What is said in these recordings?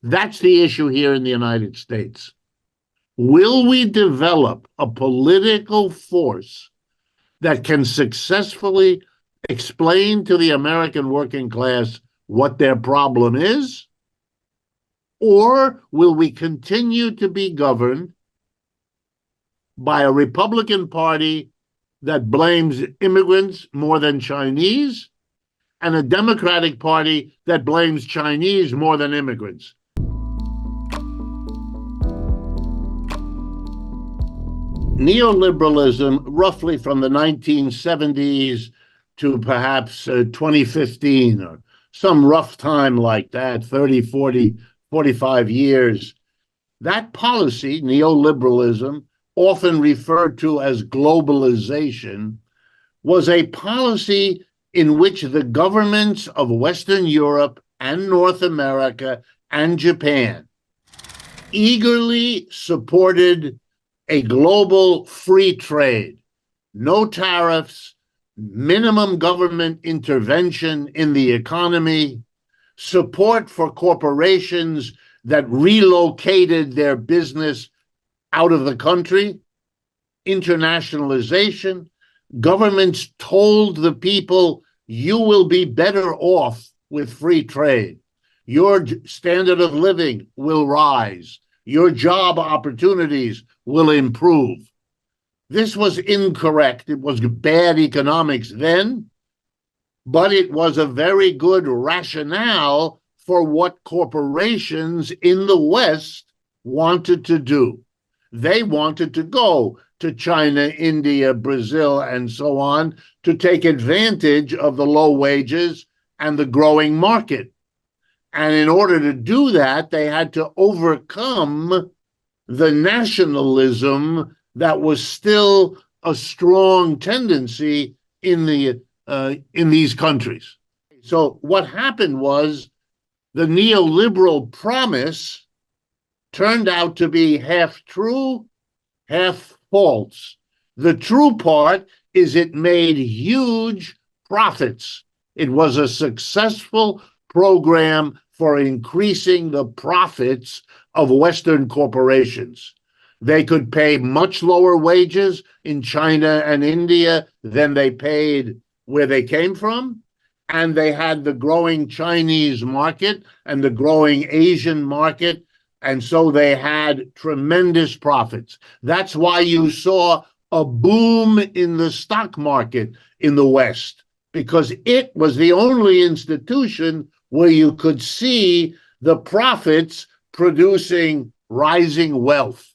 That's the issue here in the United States. Will we develop a political force that can successfully explain to the American working class what their problem is? Or will we continue to be governed by a Republican Party that blames immigrants more than Chinese, and a Democratic Party that blames Chinese more than immigrants? Neoliberalism, roughly from the 1970s to perhaps 2015, or some rough time like that, 30, 40, 45 years, that policy, neoliberalism, often referred to as globalization, was a policy in which the governments of Western Europe and North America and Japan eagerly supported a global free trade, no tariffs, minimum government intervention in the economy, support for corporations that relocated their business out of the country, internationalization. Governments told the people, you will be better off with free trade. Your standard of living will rise. Your job opportunities will improve. This was incorrect. It was bad economics then, but it was a very good rationale for what corporations in the West wanted to do. They wanted to go to China, India, Brazil, and so on to take advantage of the low wages and the growing market. And in order to do that, they had to overcome the nationalism that was still a strong tendency in these countries. So what happened was the neoliberal promise turned out to be half true, half false. The true part is it made huge profits. It was a successful program for increasing the profits of Western corporations. They could pay much lower wages in China and India than they paid where they came from. And they had the growing Chinese market and the growing Asian market. And so they had tremendous profits. That's why you saw a boom in the stock market in the West, because it was the only institution where you could see the profits producing rising wealth.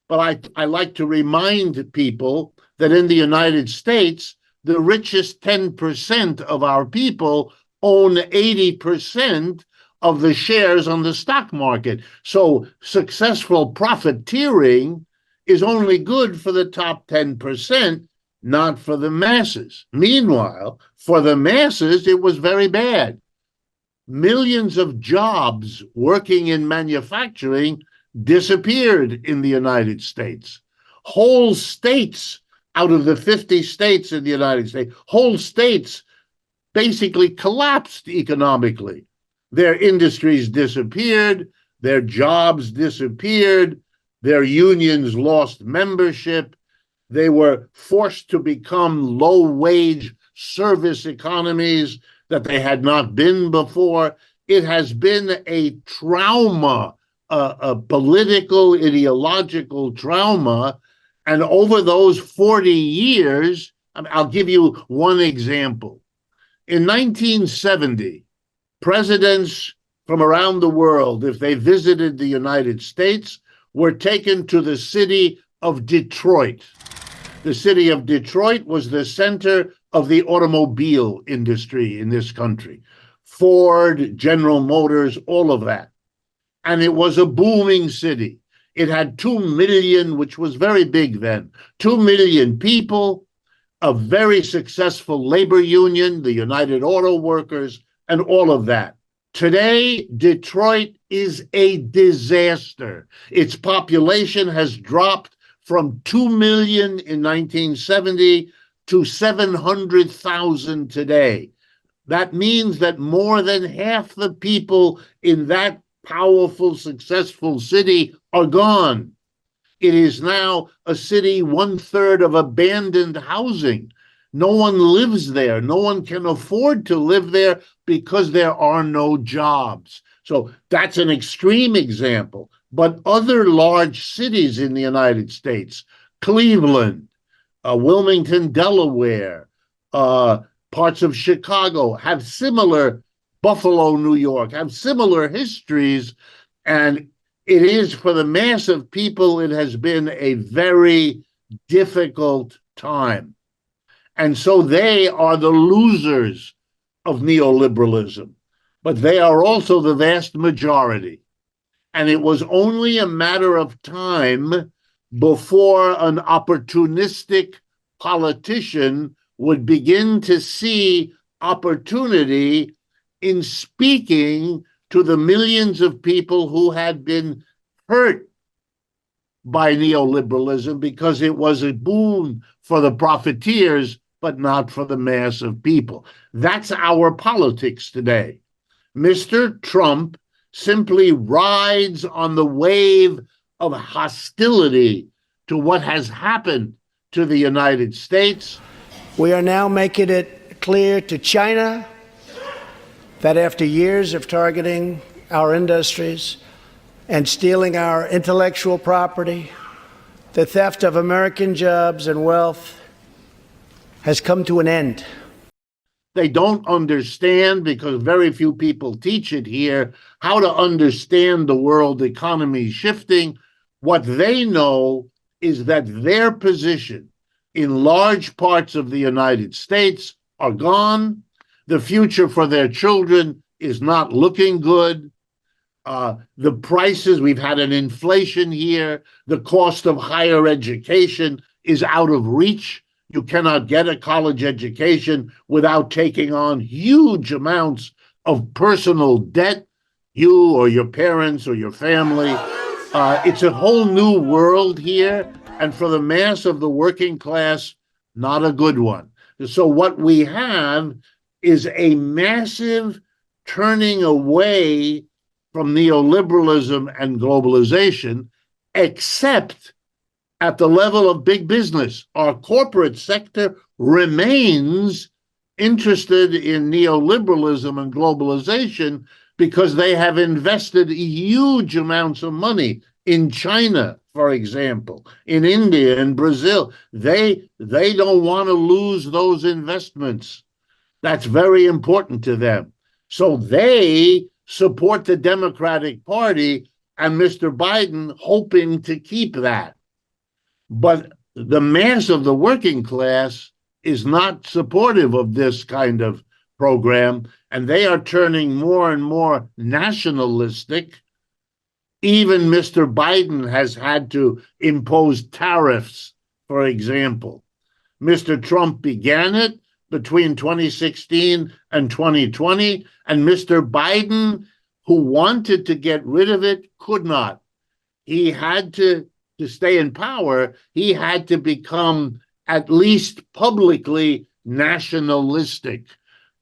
But I like to remind people that in the United States, the richest 10% of our people own 80% of the shares on the stock market. So successful profiteering is only good for the top 10%, not for the masses. Meanwhile, for the masses, it was very bad. Millions of jobs working in manufacturing disappeared in the United States. Whole states out of the 50 states in the United States, whole states basically collapsed economically. Their industries disappeared, their jobs disappeared, their unions lost membership, they were forced to become low-wage service economies that they had not been before. It has been a trauma, a political, ideological trauma. And over those 40 years, I'll give you one example. In 1970, presidents from around the world, if they visited the United States, were taken to the city of Detroit. The city of Detroit was the center of the automobile industry in this country. Ford, General Motors, all of that. And it was a booming city. It had 2 million, which was very big then, 2 million people, a very successful labor union, the United Auto Workers, and all of that. Today, Detroit is a disaster. Its population has dropped from 2 million in 1970 to 700,000 today. That means that more than half the people in that powerful, successful city are gone. It is now a city 1/3 of abandoned housing. No one lives there. No one can afford to live there because there are no jobs. So that's an extreme example. But other large cities in the United States, Cleveland, Wilmington, Delaware, parts of Chicago have similar, Buffalo, New York, have similar histories. And it is, for the mass of people, it has been a very difficult time. And so they are the losers of neoliberalism, but they are also the vast majority. And it was only a matter of time before an opportunistic politician would begin to see opportunity in speaking to the millions of people who had been hurt by neoliberalism because it was a boon for the profiteers, but not for the mass of people. That's our politics today. Mr. Trump simply rides on the wave of hostility to what has happened to the United States. We are now making it clear to China that after years of targeting our industries and stealing our intellectual property, the theft of American jobs and wealth has come to an end. They don't understand, because very few people teach it here, how to understand the world economy shifting. What they know is that their position in large parts of the United States are gone. The future for their children is not looking good. The prices, we've had an inflation here. The cost of higher education is out of reach. You cannot get a college education without taking on huge amounts of personal debt, you or your parents or your family. It's a whole new world here. And for the mass of the working class, not a good one. So what we have is a massive turning away from neoliberalism and globalization, except at the level of big business. Our corporate sector remains interested in neoliberalism and globalization because they have invested huge amounts of money in China, for example, in India and Brazil. They don't want to lose those investments. That's very important to them. So they support the Democratic Party and Mr. Biden, hoping to keep that. But the mass of the working class is not supportive of this kind of program, and they are turning more and more nationalistic. Even Mr. Biden has had to impose tariffs, for example. Mr. Trump began it between 2016 and 2020, and Mr. Biden, who wanted to get rid of it, could not. He had to stay in power, he had to become at least publicly nationalistic,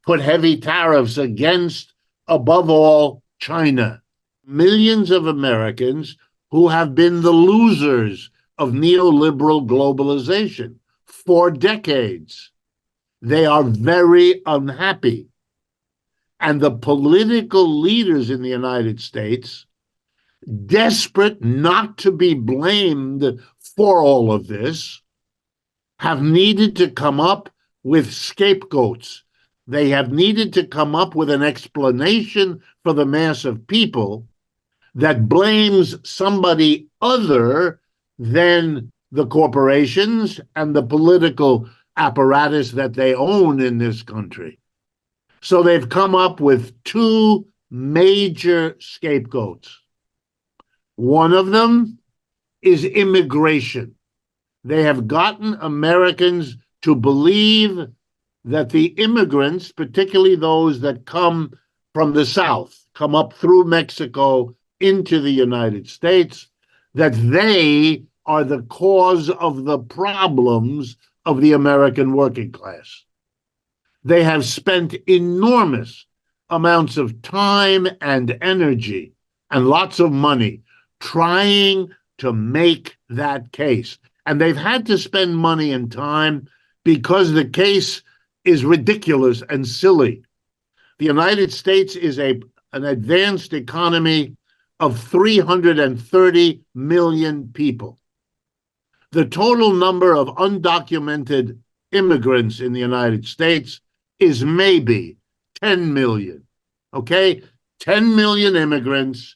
put heavy tariffs against, above all, China. Millions of Americans who have been the losers of neoliberal globalization for decades. They are very unhappy. And the political leaders in the United States, desperate not to be blamed for all of this, have needed to come up with scapegoats. They have needed to come up with an explanation for the mass of people that blames somebody other than the corporations and the political apparatus that they own in this country. So they've come up with two major scapegoats. One of them is immigration. They have gotten Americans to believe that the immigrants, particularly those that come from the South, come up through Mexico into the United States, that they are the cause of the problems of the American working class. They have spent enormous amounts of time and energy and lots of money trying to make that case. And they've had to spend money and time because the case is ridiculous and silly. The United States is an advanced economy of 330 million people. The total number of undocumented immigrants in the United States is maybe 10 million, okay? 10 million immigrants,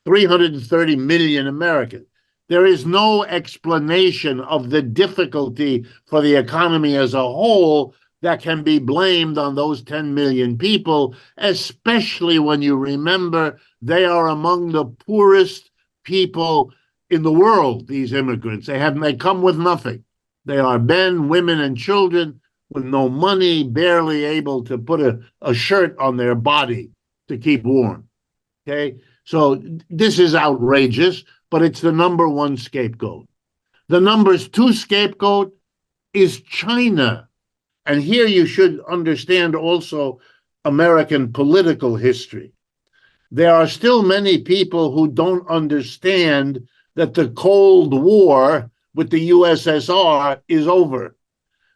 330 million Americans. There is no explanation of the difficulty for the economy as a whole that can be blamed on those 10 million people, especially when you remember they are among the poorest people in the world, these immigrants. They come with nothing. They are men, women, and children with no money, barely able to put a shirt on their body to keep warm, okay? So this is outrageous, but it's the number one scapegoat. The number two scapegoat is China. And here you should understand also American political history. There are still many people who don't understand that the Cold War with the USSR is over.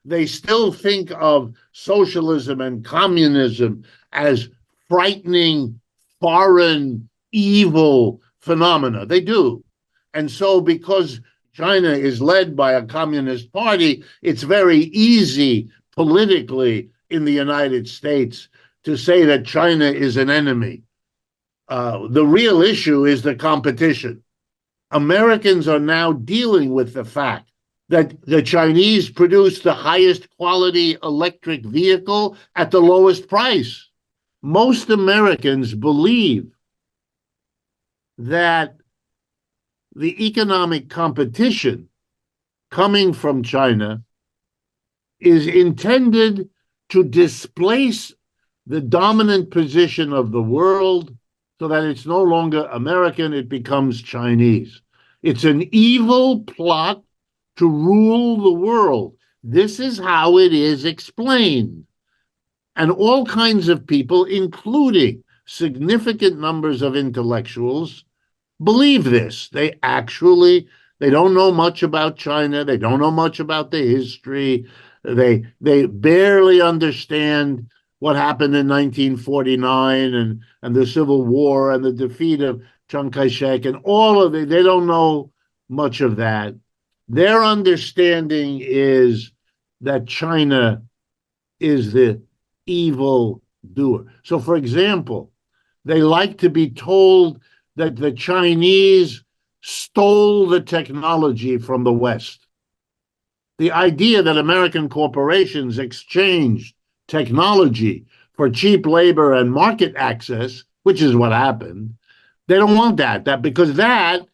They still think of socialism and communism as frightening, foreign, evil phenomena. They do. And so because China is led by a communist party, it's very easy politically in the United States to say that China is an enemy. The real issue is the competition. Americans are now dealing with the fact that the Chinese produce the highest quality electric vehicle at the lowest price. Most Americans believe that the economic competition coming from China is intended to displace the dominant position of the world so that it's no longer American, it becomes Chinese. It's an evil plot to rule the world. This is how it is explained. And all kinds of people, including significant numbers of intellectuals, believe this. They don't know much about China. They don't know much about the history. They barely understand what happened in 1949 and the Civil War and the defeat of Chiang Kai-shek and all of it. They don't know much of that. Their understanding is that China is the evil doer. So, for example, they like to be told that the Chinese stole the technology from the West. The idea that American corporations exchanged technology for cheap labor and market access, which is what happened, they don't want that because that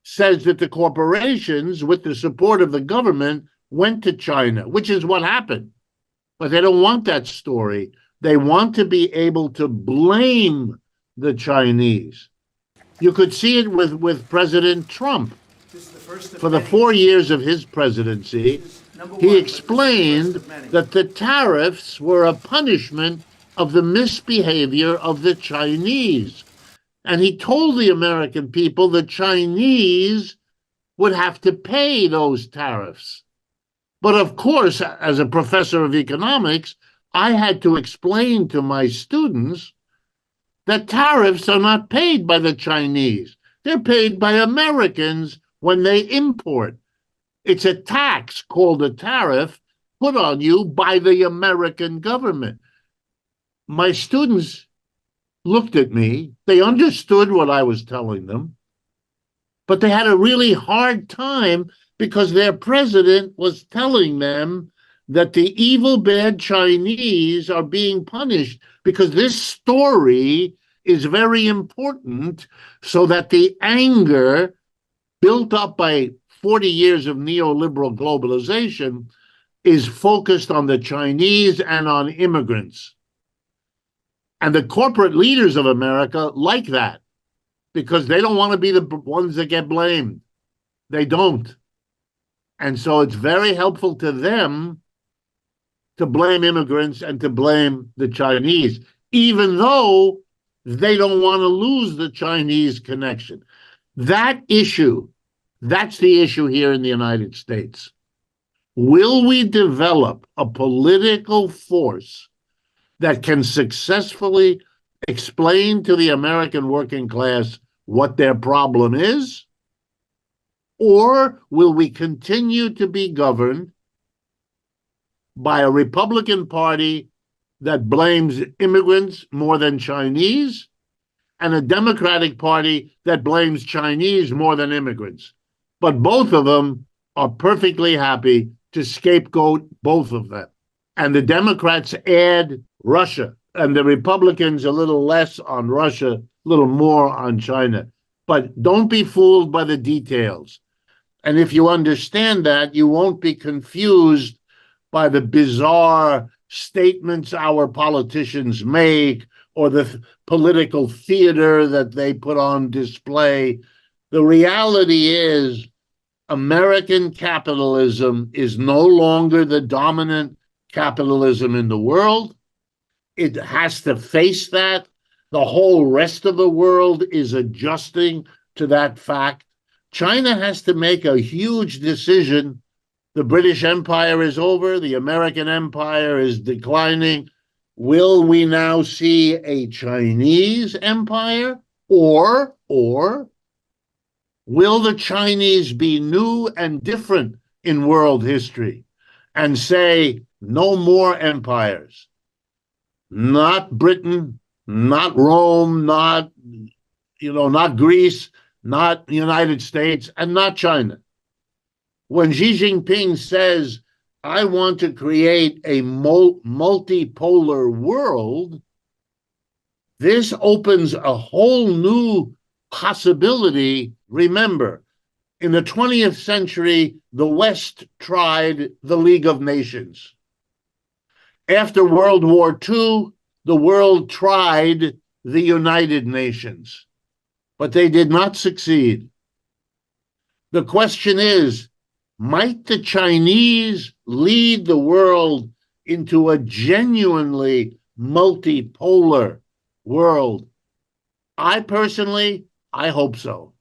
says that the corporations, with the support of the government, went to China, which is what happened. But they don't want that story. They want to be able to blame the Chinese. You could see it with President Trump. For the 4 years of his presidency, he explained that the tariffs were a punishment of the misbehavior of the Chinese. And he told the American people the Chinese would have to pay those tariffs. But of course, as a professor of economics, I had to explain to my students that tariffs are not paid by the Chinese. They're paid by Americans when they import. It's a tax called a tariff put on you by the American government. My students looked at me. They understood what I was telling them, but they had a really hard time because their president was telling them that the evil, bad Chinese are being punished because this story is very important so that the anger built up by 40 years of neoliberal globalization is focused on the Chinese and on immigrants. And the corporate leaders of America like that because they don't want to be the ones that get blamed. They don't. And so it's very helpful to them to blame immigrants and to blame the Chinese, even though they don't want to lose the Chinese connection. That issue, that's the issue here in the United States. Will we develop a political force that can successfully explain to the American working class what their problem is? Or will we continue to be governed by a Republican Party that blames immigrants more than Chinese, and a Democratic Party that blames Chinese more than immigrants? But both of them are perfectly happy to scapegoat both of them. And the Democrats add Russia, and the Republicans a little less on Russia, a little more on China. But don't be fooled by the details. And if you understand that, you won't be confused by the bizarre statements our politicians make or the political theater that they put on display. The reality is American capitalism is no longer the dominant capitalism in the world. It has to face that. The whole rest of the world is adjusting to that fact. China has to make a huge decision. The British Empire is over. The American Empire is declining. Will we now see a Chinese empire? Or will the Chinese be new and different in world history and say, no more empires? Not Britain, not Rome, not Greece, not the United States, and not China. When Xi Jinping says, I want to create a multipolar world, this opens a whole new possibility. Remember, in the 20th century, the West tried the League of Nations. After World War II, the world tried the United Nations, but they did not succeed. The question is, might the Chinese lead the world into a genuinely multipolar world? I personally, I hope so.